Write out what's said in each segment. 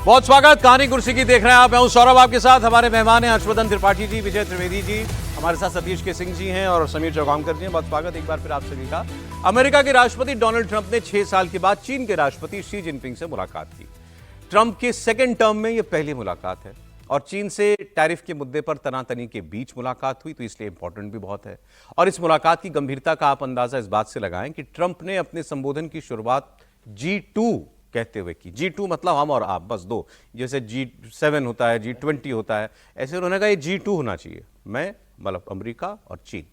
बहुत स्वागत। कहानी कुर्सी की देख रहे हैं आप। मैं हूं सौरभ आपके साथ। हमारे मेहमान हैं हर्षवर्धन त्रिपाठी जी, विजय त्रिवेदी जी, हमारे साथ सतीश के सिंह जी हैं और समीर चौगांवकर जी हैं। बहुत स्वागत एक बार फिर आप सभी का। अमेरिका के राष्ट्रपति डोनाल्ड ट्रंप ने 6 साल के बाद चीन के राष्ट्रपति शी जिनपिंग से मुलाकात की। ट्रंप के सेकेंड टर्म में यह पहली मुलाकात है और चीन से टैरिफ के मुद्दे पर तनातनी के बीच मुलाकात हुई, तो इसलिए इंपॉर्टेंट भी बहुत है। और इस मुलाकात की गंभीरता का आप अंदाजा इस बात से लगाएं कि ट्रंप ने अपने संबोधन की शुरुआत G2 कहते हुए की। G2 मतलब हम और आप, बस दो। जैसे G7 होता है, G20 होता है, ऐसे उन्होंने कहा ये G2 होना चाहिए। मैं मतलब अमेरिका और चीन,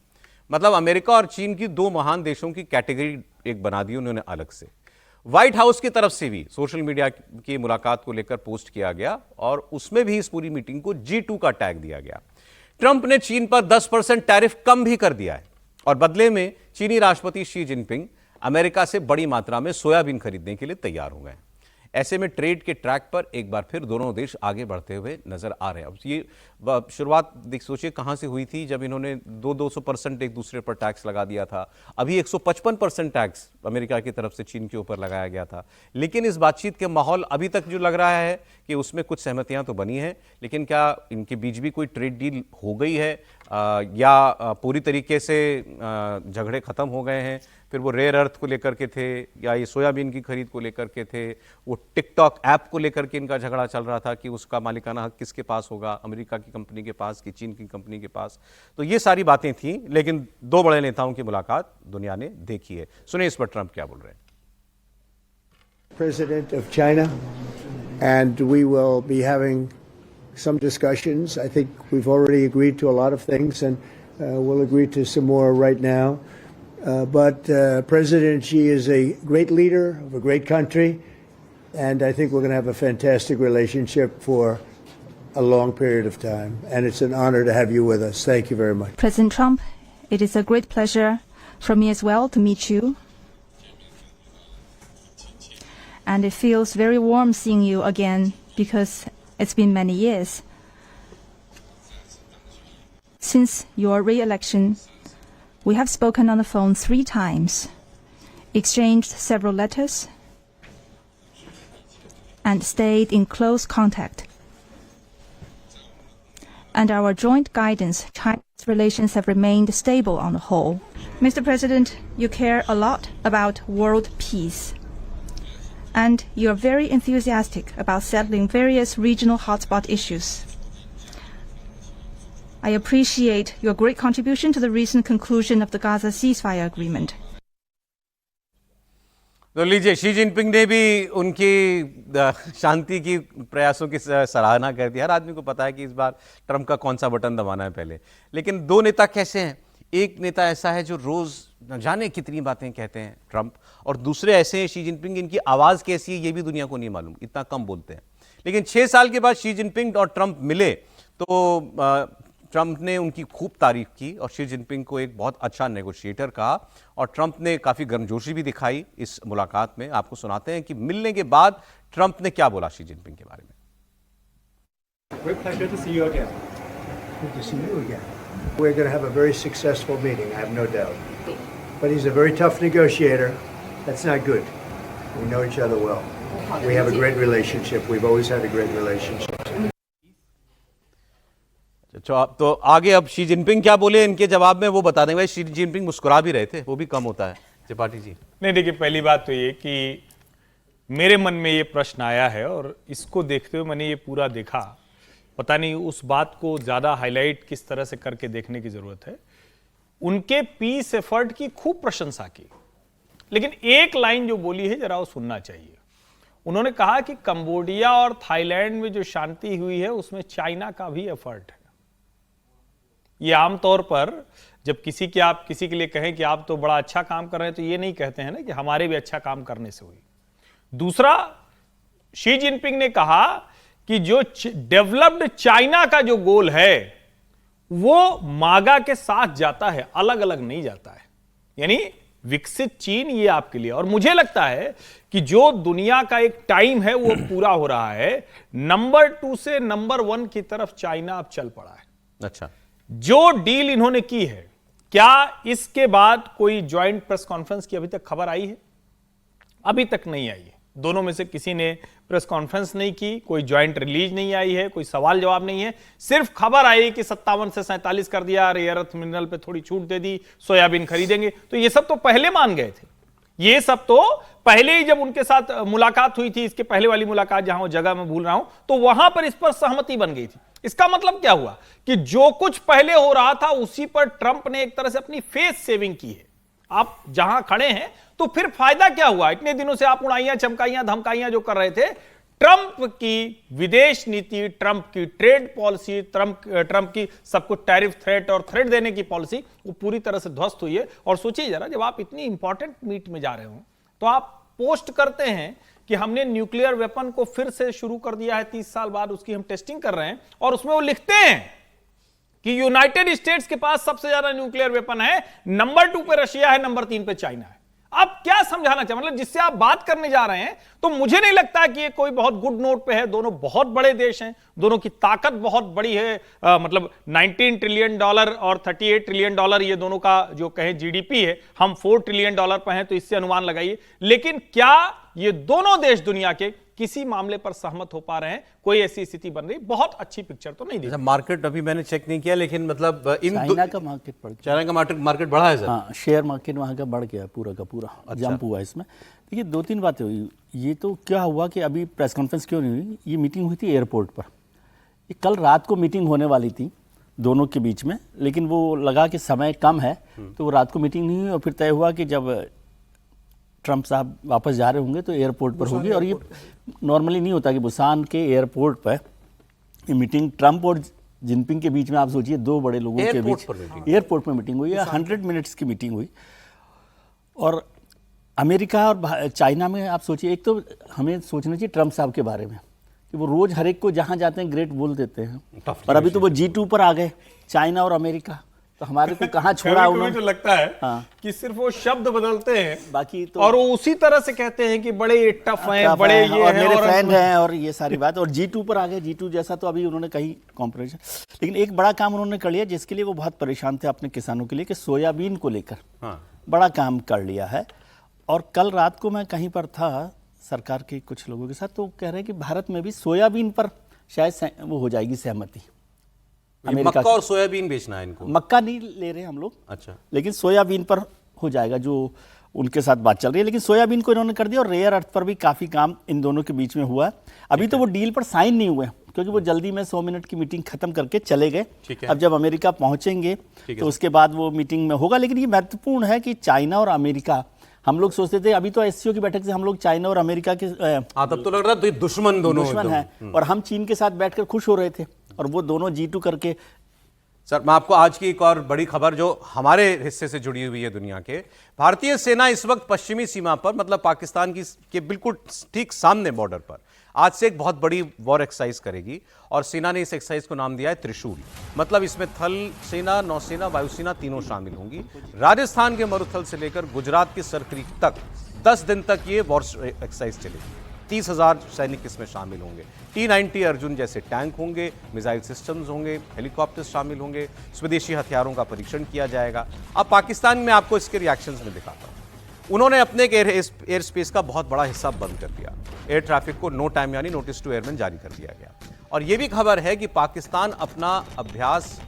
मतलब अमेरिका और चीन की दो महान देशों की कैटेगरी एक बना दी उन्होंने अलग से। व्हाइट हाउस की तरफ से भी सोशल मीडिया की मुलाकात को लेकर पोस्ट किया गया और उसमें भी इस पूरी मीटिंग को G2 का टैग दिया गया। ट्रंप ने चीन पर 10% टैरिफ कम भी कर दिया है और बदले में चीनी राष्ट्रपति शी जिनपिंग अमेरिका से बड़ी मात्रा में सोयाबीन खरीदने के लिए तैयार हो गए। ऐसे में ट्रेड के ट्रैक पर एक बार फिर दोनों देश आगे बढ़ते हुए नजर आ रहे हैं। अब ये शुरुआत सोचिए कहां से हुई थी, जब इन्होंने 200% एक दूसरे पर टैक्स लगा दिया था। अभी 155% टैक्स अमेरिका की तरफ से चीन के ऊपर लगाया गया था। लेकिन इस बातचीत के माहौल अभी तक जो लग रहा है कि उसमें कुछ सहमतियां तो बनी हैं, लेकिन क्या इनके बीच भी कोई ट्रेड डील हो गई है या पूरी तरीके से झगड़े खत्म हो गए हैं? फिर वो रेयर अर्थ को लेकर के थे या ये सोयाबीन की खरीद को लेकर के थे, वो टिकटॉक ऐप को लेकर के इनका झगड़ा चल रहा था कि उसका मालिकाना हक किसके पास होगा, अमेरिका की कंपनी के पास कि चीन की कंपनी के पास। तो ये सारी बातें थी, लेकिन दो बड़े नेताओं की मुलाकात दुनिया ने देखी है। सुनिए इस पर ट्रंप क्या बोल रहे हैं। President of China, and we will be having some discussions. I think we've already agreed to a lot of things, and we'll agree to some more right now. But President Xi is a great leader of a great country, and I think we're going to have a fantastic relationship for a long period of time. And it's an honor to have you with us. Thank you very much. President Trump, it is a great pleasure for me as well to meet you. And it feels very warm seeing you again because it's been many years since your re-election. We have spoken on the phone 3 times, exchanged several letters, and stayed in close contact. Under our joint guidance, China's relations have remained stable on the whole. Mr. President, you care a lot about world peace, and you are very enthusiastic about settling various regional hotspot issues. I appreciate your great contribution to the recent conclusion of the Gaza ceasefire agreement. तो लीजिए, Xi Jinping ने भी उनकी शांति की प्रयासों की सराहना कर दी। हर आदमी को पता है कि इस बार ट्रंप का कौन सा बटन दबाना है पहले। लेकिन दो नेता कैसे हैं? एक नेता ऐसा है जो रोज न जाने कितनी बातें कहते हैं ट्रंप, और दूसरे ऐसे हैं शी जिनपिंग, इनकी आवाज कैसी है ये भी दुनिया को नहीं मालूम, इतना कम बोलते हैं। लेकिन 6 साल के बाद शी जिनपिंग और ट्रंप मिले तो ट्रंप ने उनकी खूब तारीफ की और शी जिनपिंग को एक बहुत अच्छा नेगोशिएटर कहा, और ट्रंप ने काफी गर्मजोशी भी दिखाई इस मुलाकात में। आपको सुनाते हैं कि मिलने के बाद ट्रंप ने क्या बोला शी जिनपिंग के बारे में। Great pleasure to see you again. Good to see you again. We're going to have a very successful meeting, I have no doubt. But he's a very tough negotiator. That's not good. We know each other well. We have a great relationship. We've always had a great relationship. तो आगे अब Xi Jinping क्या बोले इनके जवाब में वो बता देंगे। शी जिनपिंग मुस्कुरा भी रहे थे, वो भी कम होता है त्रिपाठी जी। नहीं, देखिए, पहली बात तो ये कि मेरे मन में ये प्रश्न आया है और इसको देखते हुए मैंने ये पूरा देखा। पता नहीं उस बात को ज्यादा हाईलाइट किस तरह से करके देखने की जरूरत है। उनके पीस एफर्ट की खूब प्रशंसा की, लेकिन एक लाइन जो बोली है जरा वो सुनना चाहिए। उन्होंने कहा कि कंबोडिया और थाईलैंड में जो शांति हुई है उसमें चाइना का भी एफर्ट है। ये आमतौर पर जब किसी के लिए कहें कि आप तो बड़ा अच्छा काम कर रहे हैं, तो ये नहीं कहते हैं ना कि हमारे भी अच्छा काम करने से हुई। दूसरा, शी जिनपिंग ने कहा कि जो डेवलप्ड चाइना का जो गोल है वो मागा के साथ जाता है, अलग अलग नहीं जाता है। यानी विकसित चीन ये आपके लिए, और मुझे लगता है कि जो दुनिया का एक टाइम है वो पूरा हो रहा है। नंबर 2 से नंबर 1 की तरफ चाइना अब चल पड़ा है। अच्छा, जो डील इन्होंने की है, क्या इसके बाद कोई ज्वाइंट प्रेस कॉन्फ्रेंस की अभी तक खबर आई है? अभी तक नहीं आई है। दोनों में से किसी ने प्रेस कॉन्फ्रेंस नहीं की, कोई ज्वाइंट रिलीज नहीं आई है, कोई सवाल जवाब नहीं है। सिर्फ खबर आई कि 57 से 47 कर दिया, रेयर अर्थ मिनरल पे थोड़ी छूट दे दी, सोयाबीन खरीदेंगे। तो ये सब तो पहले मान गए थे, ये सब तो पहले ही जब उनके साथ मुलाकात हुई थी, इसके पहले वाली मुलाकात जहां वो जगह मैं भूल रहा हूं, तो वहां पर इस पर सहमति बन गई थी। इसका मतलब क्या हुआ कि जो कुछ पहले हो रहा था उसी पर ट्रंप ने एक तरह से अपनी फेस सेविंग की है। आप जहां खड़े हैं तो फिर फायदा क्या हुआ? इतने दिनों से आप उड़ाइयां चमकाइयां धमकाइयां जो कर रहे थे, ट्रंप की विदेश नीति, ट्रंप की ट्रेड पॉलिसी, ट्रंप की सबको टैरिफ थ्रेट और थ्रेट देने की पॉलिसी, वो पूरी तरह से ध्वस्त हुई है। और सोचिए जरा, जब आप इतनी इंपॉर्टेंट मीट में जा रहे हो तो आप पोस्ट करते हैं कि हमने न्यूक्लियर वेपन को फिर से शुरू कर दिया है, 30 साल बाद उसकी हम टेस्टिंग कर रहे हैं, और उसमें वो लिखते हैं कि यूनाइटेड स्टेट्स के पास सबसे ज्यादा न्यूक्लियर वेपन है, नंबर 2 पे रशिया है, नंबर 3 पे चाइना है। आप क्या समझाना चाहें? मतलब जिससे आप बात करने जा रहे हैं, तो मुझे नहीं लगता कि ये कोई बहुत गुड नोट पे है। दोनों बहुत बड़े देश हैं, दोनों की ताकत बहुत बड़ी है। मतलब 19 ट्रिलियन डॉलर और 38 ट्रिलियन डॉलर ये दोनों का जो कहें जीडीपी है, हम 4 ट्रिलियन डॉलर पर हैं, तो इससे अनुमान लगाइए। लेकिन क्या ये दोनों देश दुनिया के किसी मामले पर सहमत हो पा रहे हैं? कोई ऐसी स्थिति बन रही, बहुत अच्छी पिक्चर तो नहीं दी। मार्केट अभी मैंने चेक नहीं किया, लेकिन मतलब चाइना का मार्केट बढ़ गया, चाइना का मार्केट बढ़ा है सर। हाँ, शेयर मार्केट वहाँ का बढ़ गया, पूरा का पूरा जंप हुआ इसमें। देखिए 2-3 बातें हुई। ये तो क्या हुआ कि अभी प्रेस कॉन्फ्रेंस क्यों नहीं हुई? ये मीटिंग हुई थी एयरपोर्ट पर। ये कल रात को मीटिंग होने वाली थी दोनों के बीच में, लेकिन वो लगा कि समय कम है तो वो रात को मीटिंग नहीं हुई, और फिर तय हुआ कि जब ट्रंप साहब वापस जा रहे होंगे तो एयरपोर्ट पर होगी। और ये नॉर्मली नहीं होता कि बुसान के एयरपोर्ट पर ये मीटिंग ट्रंप और जिनपिंग के बीच में, आप सोचिए 2 बड़े लोगों के बीच एयरपोर्ट पर मीटिंग हुई, 100 मिनट्स की मीटिंग हुई। और अमेरिका और चाइना में आप सोचिए, एक तो हमें सोचना चाहिए ट्रंप साहब के बारे में कि वो रोज हर एक को जहां जाते हैं ग्रेट बोल देते हैं, और अभी तो वो G2 पर आ गए, चाइना और अमेरिका, तो हमारे को कहाँ छोड़ा उन्होंने। तो लगता है कि सिर्फ वो शब्द बदलते हैं, बाकी तो और वो उसी तरह से कहते हैं कि बड़े टफ हैं, बड़े ये और हैं, मेरे और फ्रेंड हैं, और ये सारी बात। और G2 पर आ गए, G2 जैसा तो अभी उन्होंने कहीं कॉम्परेशन। लेकिन एक बड़ा काम उन्होंने कर लिया जिसके लिए वो बहुत परेशान थे अपने किसानों के लिए, कि सोयाबीन को लेकर बड़ा काम कर लिया है। और कल रात को मैं कहीं पर था सरकार के कुछ लोगों के साथ, तो कह रहे हैं कि भारत में भी सोयाबीन पर शायद वो हो जाएगी सहमति। मक्का और सोयाबीन बेचना है इनको। मक्का नहीं ले रहे हम लोग, अच्छा, लेकिन सोयाबीन पर हो जाएगा, जो उनके साथ बात चल रही है। लेकिन सोयाबीन को इन्होंने कर दिया, और रेयर अर्थ पर भी काफ़ी काम इन दोनों के बीच में हुआ है। अभी तो वो डील पर साइन नहीं हुए, क्योंकि वो जल्दी में 100 मिनट की मीटिंग खत्म करके चले गए। अब जब अमेरिका पहुंचेंगे तो उसके बाद वो मीटिंग में होगा। लेकिन ये महत्वपूर्ण है कि चाइना और अमेरिका, हम लोग सोचते थे अभी तो एससीओ की बैठक से हम लोग चाइना और अमेरिका के तब तो लग रहा था दुश्मन हैं, और हम चीन के साथ बैठकर खुश हो रहे थे, और वो दोनों G2 करके। सर, मैं आपको आज की एक और बड़ी खबर जो हमारे हिस्से से जुड़ी हुई है दुनिया के, भारतीय सेना इस वक्त पश्चिमी सीमा पर, मतलब पाकिस्तान की के बिल्कुल ठीक सामने बॉर्डर पर, आज से एक बहुत बड़ी वॉर एक्सरसाइज करेगी। और सेना ने इस एक्सरसाइज को नाम दिया है त्रिशूल। मतलब इसमें थल सेना, नौसेना, वायुसेना तीनों शामिल होंगी। राजस्थान के मरुथल से लेकर गुजरात की सरक्रीक तक 10 दिन तक ये वॉर एक्सरसाइज चलेगी। 30,000 सैनिक इसमें शामिल होंगे। T-90 अर्जुन जैसे टैंक होंगे, मिसाइल सिस्टम्स होंगे, हेलीकॉप्टर्स शामिल होंगे, स्वदेशी हथियारों का परीक्षण किया जाएगा। अब पाकिस्तान में आपको इसके रिएक्शंस में दिखाता हूं। उन्होंने अपने एयर स्पेस का बहुत बड़ा हिस्सा बंद कर दिया। एयर ट्रैफिक को नो टाइम यानी नोटिस टू एयरमैन जारी कर दिया गया। और यह भी खबर है कि पाकिस्तान अपना अभ्यास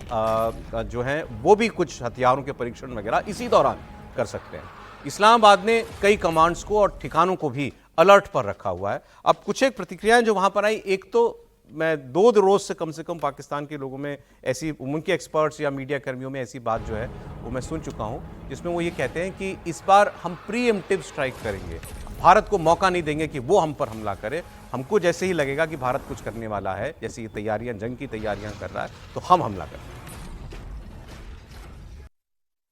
जो है वो भी कुछ हथियारों के परीक्षण वगैरह इसी दौरान कर सकते हैं। इस्लामाबाद ने कई कमांड्स को और ठिकानों को भी अलर्ट पर रखा हुआ है। अब कुछ एक प्रतिक्रियाएं जो वहां पर आई, एक तो मैं 2 रोज से कम पाकिस्तान के लोगों में ऐसी, उनके एक्सपर्ट्स या मीडिया कर्मियों में ऐसी बात जो है वो मैं सुन चुका हूं, जिसमें वो ये कहते हैं कि इस बार हम प्रीएम्प्टिव स्ट्राइक करेंगे, भारत को मौका नहीं देंगे कि वो हम पर हमला करे। हमको जैसे ही लगेगा कि भारत कुछ करने वाला है, जैसे ये तैयारियां, जंग की तैयारियां कर रहा है, तो हम हमला करेंगे।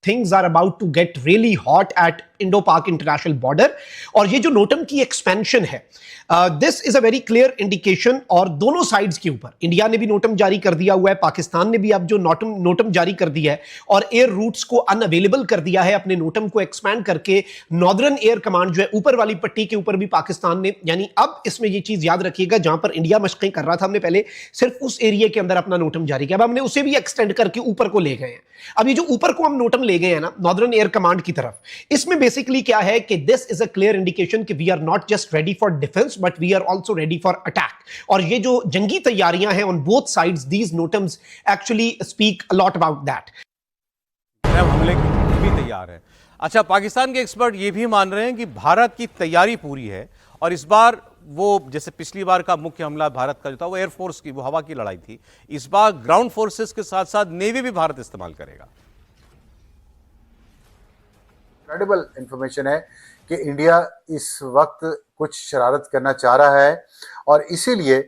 Things are about to get really hot at Indo-Pak international border, और ये जो नोटम की एक्सपेंशन है, this is a very clear indication. और दोनों साइड्स के ऊपर इंडिया ने भी नोटम जारी कर दिया हुआ है, पाकिस्तान ने भी अब जो नोटम जारी कर दिया है, और एयर रूट्स को अनअवेलेबल कर दिया है अपने नोटम को एक्सपैंड करके। नॉर्दर्न एयर कमांड जो है ऊपर वाली पट्टी के ऊपर भी पाकिस्तान ने, यानी अब इसमें ये चीज याद रखिएगा, जहां पर इंडिया मशक़ें कर रहा था, हमने पहले सिर्फ उस एरिया के अंदर अपना नोटम जारी किया, अब हमने उसे भी एक्सटेंड करके ऊपर को ले गए हैं। अब ये जो ऊपर को हम नोटम ले गए हैं ना, नॉर्दर्न एयर कमांड की तरफ, इसमें बेसिकली क्या है कि this is a clear indication कि we are not just ready for defense but we are also ready for attack. और ये जो जंगी तैयारियां हैं on both sides, these NOTAMs actually speak a lot about that. अब हमले के लिए भी तैयार है। अच्छा, पाकिस्तान के एक्सपर्ट ये भी मान रहे हैं कि भारत की तैयारी पूरी है और इस बार वो जैसे पिछली बार का मुख्य हमला भारत का जो था वो एयरफोर्स की, वो हवा की लड़ाई थी, इस बार ग्राउंड फोर्सेस के साथ साथ नेवी भी भारत इस्तेमाल करेगा। क्रेडिबल इंफॉर्मेशन है कि इंडिया इस वक्त कुछ शरारत करना चाह रहा है और इसीलिए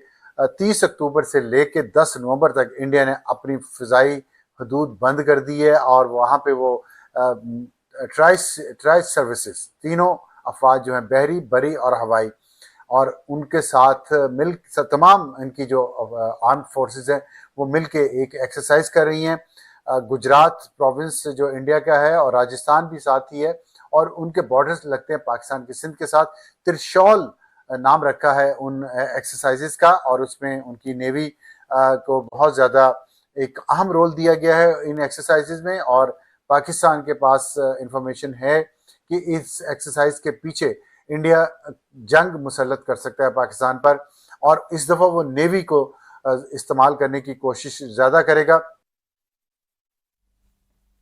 30 अक्टूबर से लेकर 10 नवंबर तक इंडिया ने अपनी फिजाई हदूद बंद कर दी है और वहाँ पे वो ट्राइस सर्विसेज, तीनों अफवाज जो हैं, बहरी, बरी और हवाई, और उनके साथ मिल तमाम इनकी जो आर्म्ड फोर्सेस हैं वो मिल के एक एक्सरसाइज कर रही हैं। गुजरात प्रोविंस जो इंडिया का है और राजस्थान भी साथ ही है और उनके बॉर्डर्स लगते हैं पाकिस्तान के सिंध के साथ। त्रिशौल नाम रखा है उन एक्सरसाइजेस का और उसमें उनकी नेवी को बहुत ज़्यादा एक अहम रोल दिया गया है इन एक्सरसाइजेज में। और पाकिस्तान के पास इंफॉर्मेशन है कि इस एक्सरसाइज के पीछे इंडिया जंग मुसल्लत कर सकता है पाकिस्तान पर और इस दफ़ा वो नेवी को इस्तेमाल करने की कोशिश ज़्यादा करेगा।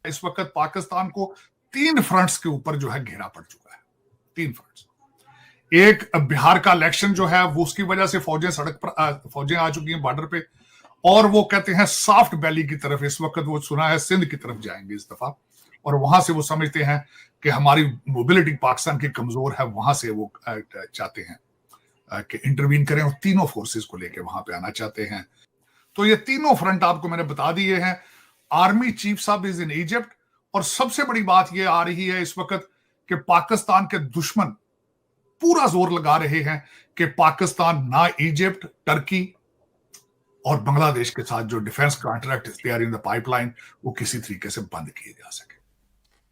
इस वक्त पाकिस्तान को 3 फ्रंट्स के ऊपर जो है घेरा पड़ चुका है। 3 फ्रंट्स। एक बिहार का इलेक्शन जो है वो उसकी वजह से फौजें सड़क पर फौजें आ चुकी हैं बॉर्डर पे और वो कहते हैं सॉफ्ट वैली की तरफ इस वक्त वो सुना है सिंध की तरफ जाएंगे इस दफा और वहां से वो समझते हैं कि हमारी मोबिलिटी पाकिस्तान की कमजोर है, वहां से वो चाहते हैं कि इंटरवीन करें और तीनों फोर्सेस को लेकर वहां पे आना चाहते हैं। तो ये तीनों फ्रंट आपको मैंने बता दिए हैं। आर्मी चीफ साहब इज इन इजिप्ट और सबसे बड़ी बात ये आ रही है इस वक्त कि पाकिस्तान के दुश्मन पूरा जोर लगा रहे हैं कि पाकिस्तान ना इजिप्ट, टर्की और बांग्लादेश के साथ जो defence contract they are in the pipeline वो किसी तरीके से बंद किए जा सके।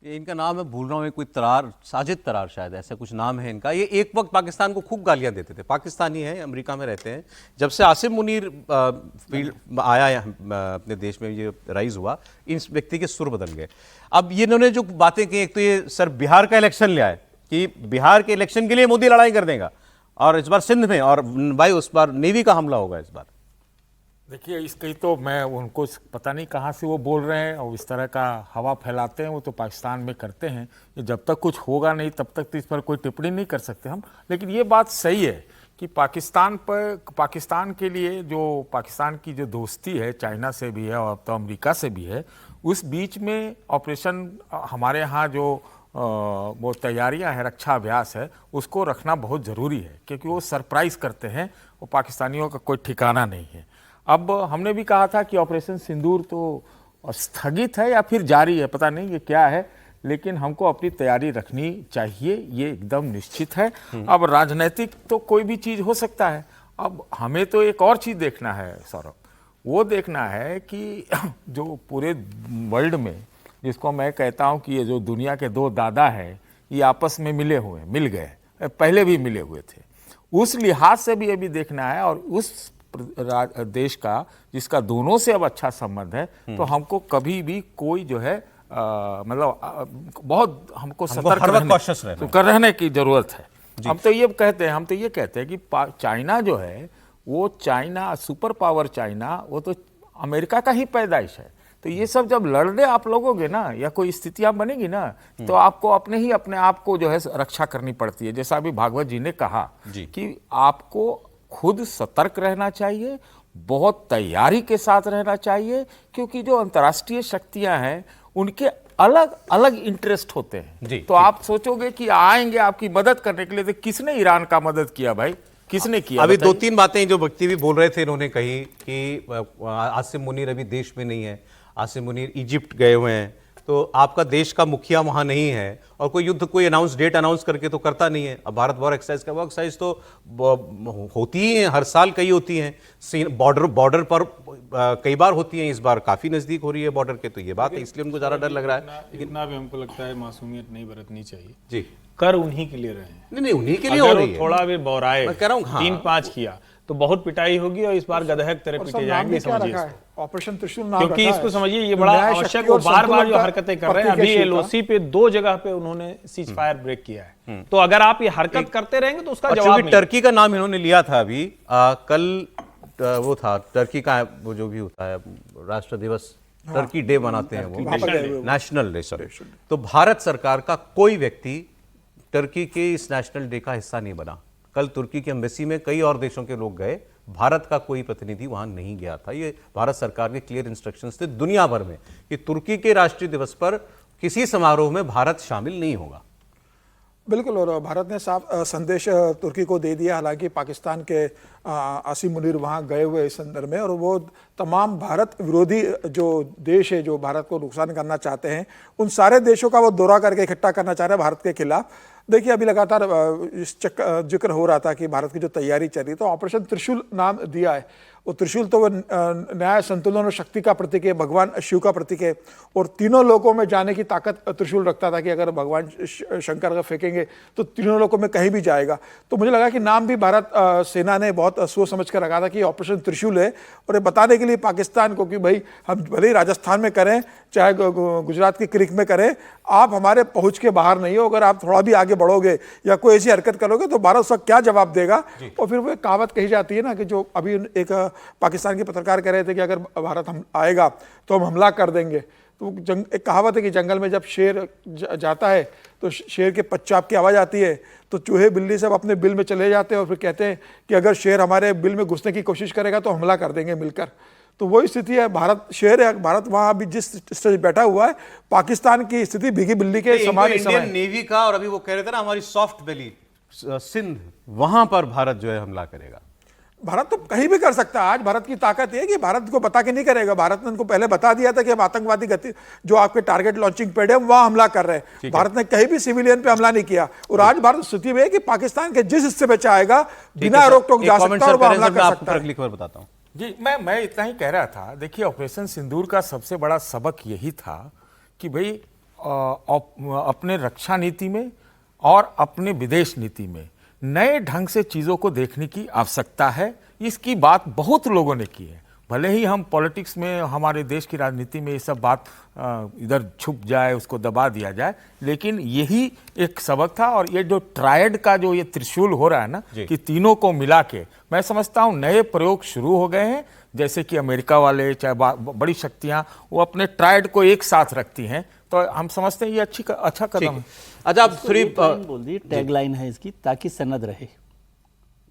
ये इनका नाम है, भूल रहा हूँ, कोई तरार, साजिद तरार शायद ऐसा कुछ नाम है इनका। ये एक वक्त पाकिस्तान को खूब गालियां देते थे। पाकिस्तानी हैं, अमेरिका में रहते हैं। जब से आसिम मुनीर फील्ड आया है अपने देश में, ये राइज हुआ, इस व्यक्ति के सुर बदल गए। अब ये इन्होंने जो बातें की, एक तो ये सर बिहार का इलेक्शन ले आए कि बिहार के इलेक्शन के लिए मोदी लड़ाई कर देगा और इस बार सिंध में और भाई उस बार नेवी का हमला होगा इस बार। देखिए, इसकी तो मैं उनको पता नहीं कहाँ से वो बोल रहे हैं और इस तरह का हवा फैलाते हैं, वो तो पाकिस्तान में करते हैं। ये जब तक कुछ होगा नहीं तब तक तो इस पर कोई टिप्पणी नहीं कर सकते हम। लेकिन ये बात सही है कि पाकिस्तान के लिए जो पाकिस्तान की जो दोस्ती है चाइना से भी है और अब तो अमेरिका से भी है, उस बीच में ऑपरेशन हमारे यहाँ जो वो तैयारियां हैं, रक्षा अभ्यास है, उसको रखना बहुत ज़रूरी है क्योंकि वो सरप्राइज़ करते हैं। वो पाकिस्तानियों का कोई ठिकाना नहीं है। अब हमने भी कहा था कि ऑपरेशन सिंदूर तो स्थगित है या फिर जारी है, पता नहीं ये क्या है, लेकिन हमको अपनी तैयारी रखनी चाहिए, ये एकदम निश्चित है। अब राजनीतिक तो कोई भी चीज़ हो सकता है। अब हमें तो एक और चीज़ देखना है सौरभ, वो देखना है कि जो पूरे वर्ल्ड में, जिसको मैं कहता हूँ कि ये जो दुनिया के 2 दादा हैं, ये आपस में मिल गए, पहले भी मिले हुए थे, उस लिहाज से भी अभी देखना है। और उस देश का जिसका दोनों से अब अच्छा संबंध है, तो हमको कभी भी कोई जो है बहुत हमको सतर्क रहने की जरूरत है। हम तो ये कहते हैं कि चाइना जो है वो चाइना सुपर पावर चाइना, वो तो अमेरिका का ही पैदाइश है। तो ये सब जब लड़ने आप लोगोगे ना या कोई स्थितियां बनेगी ना, तो आपको अपने आप को जो है रक्षा करनी पड़ती है। जैसा अभी भागवत जी ने कहा कि आपको खुद सतर्क रहना चाहिए, बहुत तैयारी के साथ रहना चाहिए, क्योंकि जो अंतर्राष्ट्रीय शक्तियां हैं उनके अलग अलग इंटरेस्ट होते हैं। तो आप सोचोगे कि आएंगे आपकी मदद करने के लिए, तो किसने ईरान का मदद किया भाई, किसने किया? अभी 2-3 बातें जो व्यक्ति भी बोल रहे थे, इन्होंने कही कि आसिम मुनीर अभी देश में नहीं है, आसिम मुनीर इजिप्ट गए हुए हैं, तो आपका देश का मुखिया वहां नहीं है और कोई युद्ध कोई डेट अनाउंस करके तो करता नहीं है। अब भारत वॉर एक्सरसाइज का, वो एक्सरसाइज तो होती ही है, हर साल कई होती हैं, बॉर्डर पर कई बार होती हैं, इस बार काफी नजदीक हो रही है बॉर्डर के, तो ये बात है, इसलिए उनको ज्यादा डर लग रहा है। लेकिन भी हमको लगता है मासूमियत नहीं बरतनी चाहिए जी। कर उन्हीं के लिए रहे, नहीं उन्हीं के लिए हो रही है। थोड़ा भी बौराए, मैं कह रहा हूँ 3-5 किया तो बहुत पिटाई होगी और इस बार गदहक तरह पीटे जाएंगे, समझिए। ऑपरेशन त्रिशूल नाम क्योंकि रखा इसको है। समझिए ये तो बड़ा न्याय, आवश्यक शक्ति वो और बार बार संतुलन जो का हरकतें कर रहे हैं। प्रतीक है अभी शिव का। एलओसी पे 2 जगह पे उन्होंने सीज फायर ब्रेक किया है। तो अगर आप ये हरकत करते रहेंगे तो उसका और जवाब चूंकि नहीं। टर्की का नाम इन्होंने लिया था अभी कल वो था टर्की का वो जो भी होता है राष्ट्र दिवस टर्की डे मनाते हैं वो नेशनल डे सर। तो भारत सरकार का कोई व्यक्ति टर्की के इस नेशनल डे का हिस्सा नहीं बना। कल तुर्की के एम्बेसी में कई और देशों के लोग गए, भारत का कोई प्रतिनिधि वहां नहीं गया था। ये भारत सरकार के क्लियर इंस्ट्रक्शंस थे दुनिया भर में कि तुर्की के राष्ट्रीय दिवस पर किसी समारोह में भारत शामिल नहीं होगा। बिल्कुल, और भारत ने साफ संदेश तुर्की को दे दिया। हालांकि पाकिस्तान के आसिम मुनीर वहाँ गए हुए इस संदर्भ में, और वो तमाम भारत विरोधी जो देश है जो भारत को नुकसान करना चाहते हैं, उन सारे देशों का वो दौरा करके इकट्ठा करना चाह रहे हैं भारत के खिलाफ। देखिए, अभी लगातार इस जिक्र हो रहा था कि भारत की जो तैयारी चल रही है, तो ऑपरेशन त्रिशूल नाम दिया है। वो त्रिशूल तो वो न्याय, संतुलन और शक्ति का प्रतीक है, भगवान शिव का प्रतीक है, और तीनों लोकों में जाने की ताकत त्रिशूल रखता था कि अगर भगवान शंकर का फेंकेंगे तो तीनों लोकों में कहीं भी जाएगा। तो मुझे लगा कि नाम भी भारत सेना ने बहुत सोच समझ कर रखा था कि ऑपरेशन त्रिशूल है, और ये बताने के लिए पाकिस्तान को कि भाई हम भले ही राजस्थान में करें चाहे गुजरात की क्रिक में करें, आप हमारे पहुंच के बाहर नहीं हो। अगर आप थोड़ा भी आगे बढ़ोगे या कोई ऐसी हरकत करोगे तो भारत उसका क्या जवाब देगा। और फिर वो एक कहावत कही जाती है ना कि जो अभी एक पाकिस्तान के पत्रकार कह रहे थे कि अगर भारत हम आएगा तो हम हमला कर देंगे। तो एक कहावत है कि जंगल में जब शेर जाता है तो शेर के पच्चाप की आवाज़ आती है, तो चूहे बिल्ली सब अपने बिल में चले जाते हैं और फिर कहते हैं कि अगर शेर हमारे बिल में घुसने की कोशिश करेगा तो हमला कर देंगे मिलकर। तो वही स्थिति है, भारत शेर है, भारत वहाँ अभी जिस स्टेज बैठा हुआ है, पाकिस्तान की स्थिति भीगी बिल्ली के समान इस समय। इंडियन नेवी का, और अभी वो कह रहे थे ना हमारी सॉफ्ट बेली सिंध, वहां पर भारत जो है हमला करेगा। भारत तो कहीं भी कर सकता है। आज भारत की ताकत है कि भारत को बता के नहीं करेगा। भारत ने उनको पहले बता दिया था कि हम आतंकवादी गति जो आपके टारगेट लॉन्चिंग पैड है वहां हमला कर रहे हैं। भारत ने कहीं भी सिविलियन पे हमला नहीं किया, और आज भारत स्थिति में है कि पाकिस्तान के जिस हिस्से में चाहेगा बिना रोक टोक जा सकता है और वह हमला कर सकता है। बताता हूँ जी, मैं इतना ही कह रहा था। देखिए, ऑपरेशन सिंदूर का सबसे बड़ा सबक यही था कि भाई अपने रक्षा नीति में और अपने विदेश नीति में नए ढंग से चीज़ों को देखने की आवश्यकता है। इसकी बात बहुत लोगों ने की है। भले ही हम पॉलिटिक्स में, हमारे देश की राजनीति में ये सब बात इधर छुप जाए, उसको दबा दिया जाए, लेकिन यही एक सबक था। और ये जो ट्रायड का जो ये त्रिशूल हो रहा है ना कि तीनों को मिला के, मैं समझता हूँ नए प्रयोग शुरू हो गए हैं। जैसे कि अमेरिका वाले चाहे बड़ी शक्तियाँ वो अपने ट्रायड को एक साथ रखती हैं, तो हम समझते हैं ये अच्छा कदम है। अच्छा, आप बोल दी टैगलाइन है इसकी, ताकि सनद रहे।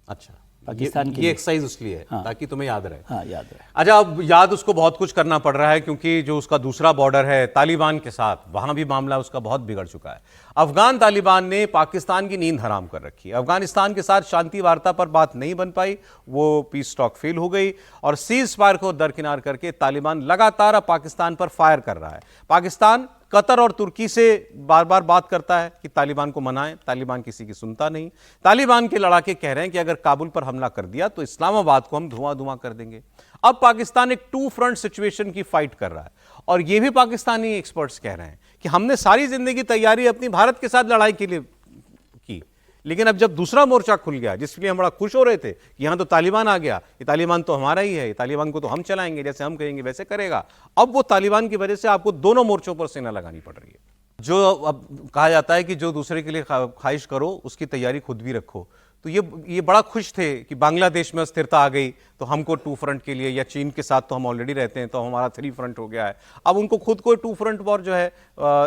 अच्छा, पाकिस्तान ये एक्सरसाइज उसलिए है ताकि तुम्हें याद रहे। हाँ, याद रहे। अच्छा, अब याद उसको बहुत कुछ करना पड़ रहा है क्योंकि जो उसका दूसरा बॉर्डर है तालिबान के साथ, वहां भी मामला उसका बहुत बिगड़ चुका है। अफगान तालिबान ने पाकिस्तान की नींद हराम कर रखी है। अफगानिस्तान के साथ शांति वार्ता पर बात नहीं बन पाई, वो पीस टॉक फेल हो गई, और सीज फायर को दरकिनार करके तालिबान लगातार अब पाकिस्तान पर फायर कर रहा है। पाकिस्तान कतर और तुर्की से बार बार बात करता है कि तालिबान को मनाएं, तालिबान किसी की सुनता नहीं। तालिबान के लड़ाके कह रहे हैं कि अगर काबुल पर हमला कर दिया तो इस्लामाबाद को हम धुआं धुआं कर देंगे। अब पाकिस्तान एक टू फ्रंट सिचुएशन की फाइट कर रहा है, और यह भी पाकिस्तानी एक्सपर्ट्स कह रहे हैं कि हमने सारी जिंदगी तैयारी अपनी भारत के साथ लड़ाई के लिए की, लेकिन अब जब दूसरा मोर्चा खुल गया, जिसके लिए हम बड़ा खुश हो रहे थे कि यहां तो तालिबान आ गया, ये तालिबान तो हमारा ही है, ये तालिबान को तो हम चलाएंगे, जैसे हम कहेंगे वैसे करेगा। अब वो तालिबान की वजह से आपको दोनों मोर्चों पर सेना लगानी पड़ रही है। जो अब कहा जाता है कि जो दूसरे के लिए ख्वाहिश करो उसकी तैयारी खुद भी रखो, तो ये बड़ा खुश थे कि बांग्लादेश में अस्थिरता आ गई तो हमको टू फ्रंट के लिए, या चीन के साथ तो हम ऑलरेडी रहते हैं तो हमारा 3 फ्रंट हो गया है। अब उनको खुद को टू फ्रंट वॉर जो है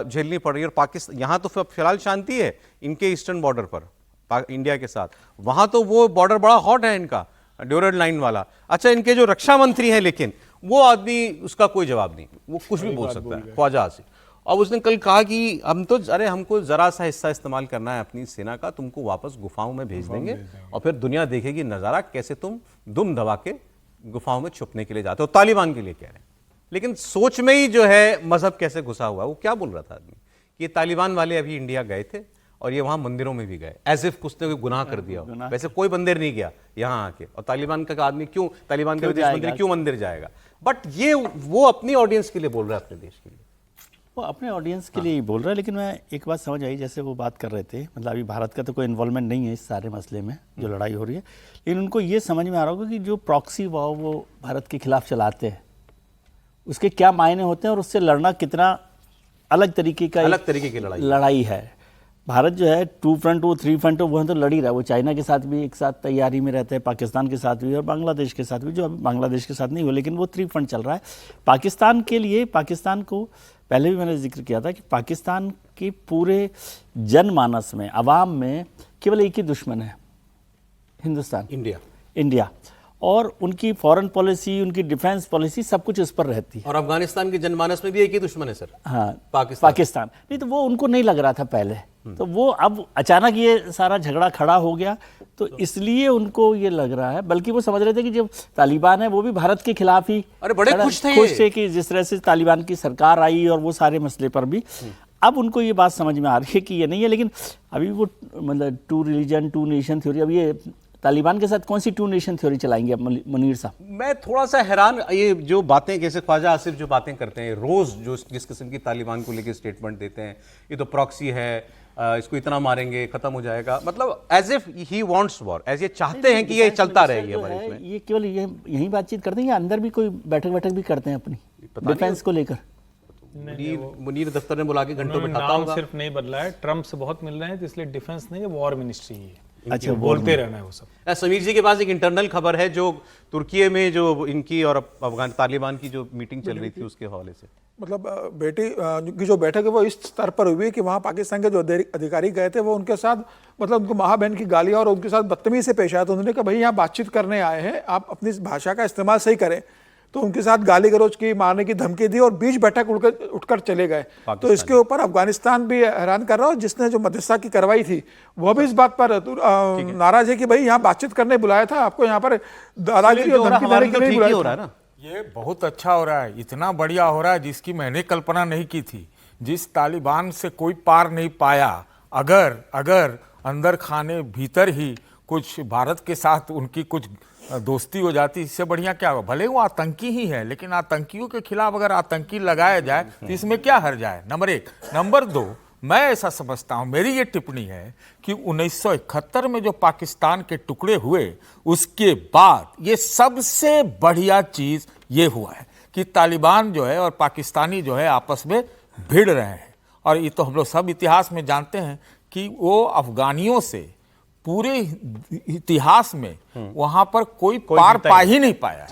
झेलनी पड़ रही है। और पाकिस्तान यहाँ तो फिलहाल शांति है इनके ईस्टर्न बॉर्डर पर इंडिया के साथ, वहां तो वो बॉर्डर बड़ा हॉट है इनका, ड्यूरेड लाइन वाला। अच्छा, इनके जो रक्षा मंत्री हैं, लेकिन वो आदमी, उसका कोई जवाब नहीं, वो कुछ भी बोल सकता है, ख्वाजा से। अब उसने कल कहा कि हमको जरा सा हिस्सा इस्तेमाल करना है अपनी सेना का, तुमको वापस गुफाओं में भेज देंगे और फिर दुनिया देखेगी नजारा कैसे तुम दुम दबा के गुफाओं में छुपने के लिए जाते हो। तालिबान के लिए कह रहे हैं, लेकिन सोच में ही जो है मजहब कैसे घुसा हुआ है। वो क्या बोल रहा था आदमी कि तालिबान वाले अभी इंडिया गए थे और ये वहां मंदिरों में भी गए, एज इफ कुछ ने कोई गुनाह कर दिया हो। वैसे कोई मंदिर नहीं गया यहां आके, और तालिबान का आदमी क्यों, तालिबान का विदेश मंत्री क्यों मंदिर जाएगा? बट ये वो अपनी ऑडियंस के लिए बोल रहा है, अपने देश के लिए, वो अपने ऑडियंस के लिए ही बोल रहा है। लेकिन मैं एक बात समझ आई, जैसे वो बात कर रहे थे, मतलब अभी भारत का तो कोई इन्वॉल्वमेंट नहीं है इस सारे मसले में जो लड़ाई हो रही है, लेकिन उनको ये समझ में आ रहा होगा कि जो प्रॉक्सी वॉर वो भारत के खिलाफ चलाते हैं, उसके क्या मायने होते हैं और उससे लड़ना कितना अलग तरीके की लड़ाई है। भारत जो है 2 फ्रंट वो 3 फ्रंट वो तो लड़ ही रहा है। वो चाइना के साथ भी एक साथ तैयारी में रहता है, पाकिस्तान के साथ भी और बांग्लादेश के साथ भी, जो अभी बांग्लादेश के साथ नहीं हुआ, लेकिन वो 3 फ्रंट चल रहा है। पाकिस्तान के लिए, पाकिस्तान को पहले भी मैंने जिक्र किया था कि पाकिस्तान के पूरे जनमानस में, आवाम में केवल एक ही दुश्मन है, हिंदुस्तान, इंडिया। और उनकी फॉरेन पॉलिसी, उनकी डिफेंस पॉलिसी, सब कुछ इस पर रहती है। और अफगानिस्तान के जनमानस में भी एक ही दुश्मन है सर, हाँ, पाकिस्तान। नहीं तो वो उनको नहीं लग रहा था पहले, तो वो अब अचानक ये सारा झगड़ा खड़ा हो गया, तो इसलिए उनको ये लग रहा है। बल्कि वो समझ रहे थे कि जो तालिबान है वो भी भारत के खिलाफ ही, अरे बड़े खुश थे कि जिस तरह से तालिबान की सरकार आई और वो सारे मसले पर भी। अब उनको ये बात समझ में आ रही है कि ये नहीं है, लेकिन अभी वो मतलब 2 रिलीजन 2 नेशन थ्योरी, अब ये तालिबान के साथ कौन सी 2 नेशन थ्योरी चलाएंगे अब मुनीर साहब? मैं थोड़ा सा हैरान, ये जो बातें कैसे ख्वाजा आसिफ जो बातें करते हैं रोज, जो जिस किस्म की तालिबान को लेकर स्टेटमेंट देते हैं, ये तो प्रॉक्सी है, इसको इतना मारेंगे खत्म हो जाएगा, मतलब as if he wants war, ऐसे चाहते हैं कि ये चलता रहे। ये केवल यही बातचीत करते हैं या अंदर भी कोई बैठक भी करते हैं अपनी डिफेंस को लेकर? मुनीर दफ्तर ने बुला के घंटों में खाता होगा। सिर्फ नहीं बदला है, ट्रम्प से बहुत मिल रहे हैं, तो इसलिए डिफेंस नहीं है, वॉर मिनिस्ट्री ही है। अच्छा, बोलते रहना है वो सब। समीर जी के पास एक इंटरनल खबर है जो तुर्की में जो इनकी और अफगान तालिबान की जो मीटिंग चल रही थी उसके हवाले से। मतलब बेटी की जो बैठक है वो इस स्तर पर हुई कि वहाँ पाकिस्तान के जो अधिकारी गए थे वो उनके साथ, मतलब उनको माँ बहन की गालियाँ और उनके साथ बदतमीजी से पेश आया। तो उन्होंने कहा भाई यहाँ बातचीत करने आए हैं, आप अपनी भाषा का इस्तेमाल सही करें। तो उनके साथ गाली गलौज की, मारने की धमकी दी और बीच बैठक उठकर चले गए। तो इसके ऊपर अफगानिस्तान भी हैरान कर रहा है, जिसने जो मध्यस्थता की कार्रवाई थी वो भी इस बात पर नाराज है कि भाई यहाँ बातचीत करने बुलाया था, आपको यहाँ पर दादागिरी और धमकी देने के लिए बुलाया था। ये बहुत अच्छा हो रहा है, इतना बढ़िया हो रहा है जिसकी मैंने कल्पना नहीं की थी। जिस तालिबान से कोई पार नहीं पाया, अगर अंदर खाने भीतर ही कुछ भारत के साथ उनकी कुछ दोस्ती हो जाती, इससे बढ़िया क्या होगा? भले वो आतंकी ही है, लेकिन आतंकियों के खिलाफ अगर आतंकी लगाया जाए तो इसमें क्या हर्ज है? नंबर 1। नंबर 2, मैं ऐसा समझता हूं, मेरी ये टिप्पणी है कि 1971 में जो पाकिस्तान के टुकड़े हुए उसके बाद ये सबसे बढ़िया चीज ये हुआ है कि तालिबान जो है और पाकिस्तानी जो है आपस में भिड़ रहे हैं। और ये तो हम लोग सब इतिहास में जानते हैं कि वो अफगानियों से पूरे इतिहास में वहां पर कोई पार पा ही नहीं पाया।